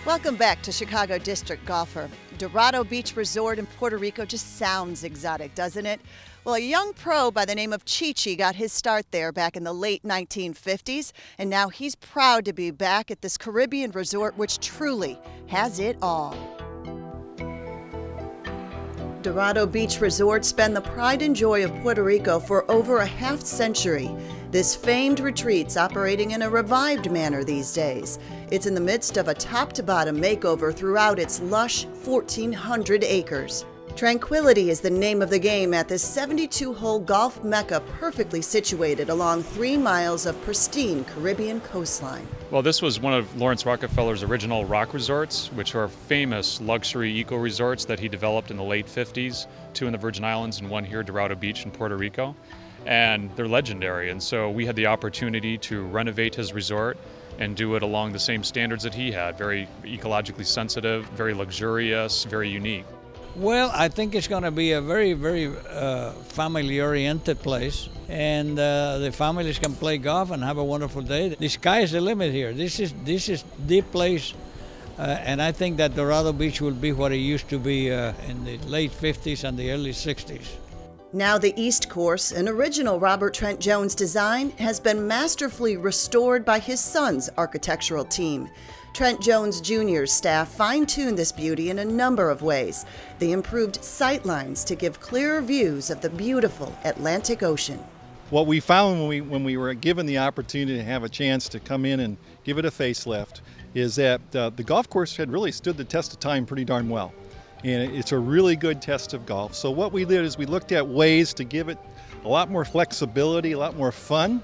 Welcome back to Chicago District Golfer. Dorado Beach Resort in Puerto Rico just sounds exotic, doesn't it? Well, a young pro by the name of Chi got his start there back in the late 1950s, and now he's proud to be back at this Caribbean resort which truly has it all. Dorado Beach Resort's been the pride and joy of Puerto Rico for over a half-century. This famed retreat's operating in a revived manner these days. It's in the midst of a top-to-bottom makeover throughout its lush 1,400 acres. Tranquility is the name of the game at this 72-hole golf mecca perfectly situated along 3 miles of pristine Caribbean coastline. Well, this was one of Lawrence Rockefeller's original rock resorts, which are famous luxury eco-resorts that he developed in the late 50s, 2 in the Virgin Islands and 1 here, Dorado Beach in Puerto Rico. And they're legendary, and so we had the opportunity to renovate his resort and do it along the same standards that he had, very ecologically sensitive, very luxurious, very unique. Well, I think it's going to be a very, very family-oriented place, and the families can play golf and have a wonderful day. The sky is the limit here. This is the place, and I think that Dorado Beach will be what it used to be in the late 50s and the early 60s. Now the East Course, an original Robert Trent Jones design, has been masterfully restored by his son's architectural team. Trent Jones Jr.'s staff fine-tuned this beauty in a number of ways. They improved sight lines to give clearer views of the beautiful Atlantic Ocean. What we found when we were given the opportunity to have a chance to come in and give it a facelift is that the golf course had really stood the test of time pretty darn well. And it's a really good test of golf. So what we did is we looked at ways to give it a lot more flexibility, a lot more fun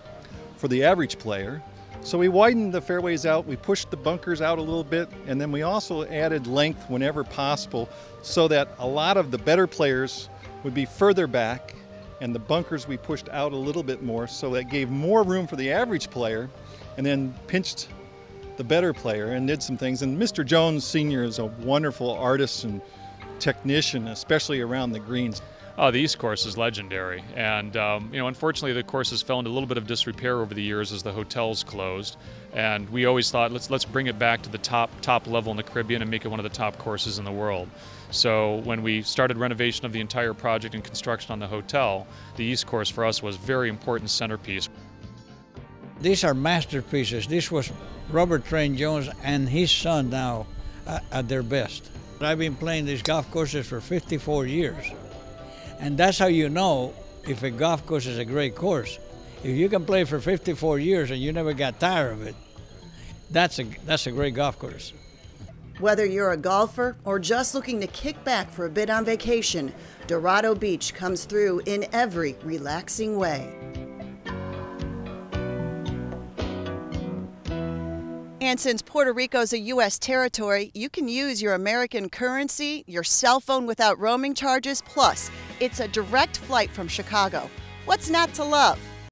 for the average player. So we widened the fairways out, we pushed the bunkers out a little bit, and then we also added length whenever possible so that a lot of the better players would be further back, and the bunkers we pushed out a little bit more, so that gave more room for the average player, and then pinched the better player and did some things. And Mr. Jones Sr. is a wonderful artist and technician, especially around the greens. Oh, the East Course is legendary, and unfortunately the course has fell into a little bit of disrepair over the years as the hotels closed. And we always thought let's bring it back to the top level in the Caribbean and make it one of the top courses in the world. So when we started renovation of the entire project and construction on the hotel, the East Course for us was a very important centerpiece. These are masterpieces. This was Robert Trent Jones and his son now at their best. I've been playing these golf courses for 54 years. And that's how you know if a golf course is a great course. If you can play for 54 years and you never got tired of it, that's a great golf course. Whether you're a golfer or just looking to kick back for a bit on vacation, Dorado Beach comes through in every relaxing way. And since Puerto Rico is a U.S. territory, you can use your American currency, your cell phone without roaming charges, plus it's a direct flight from Chicago. What's not to love?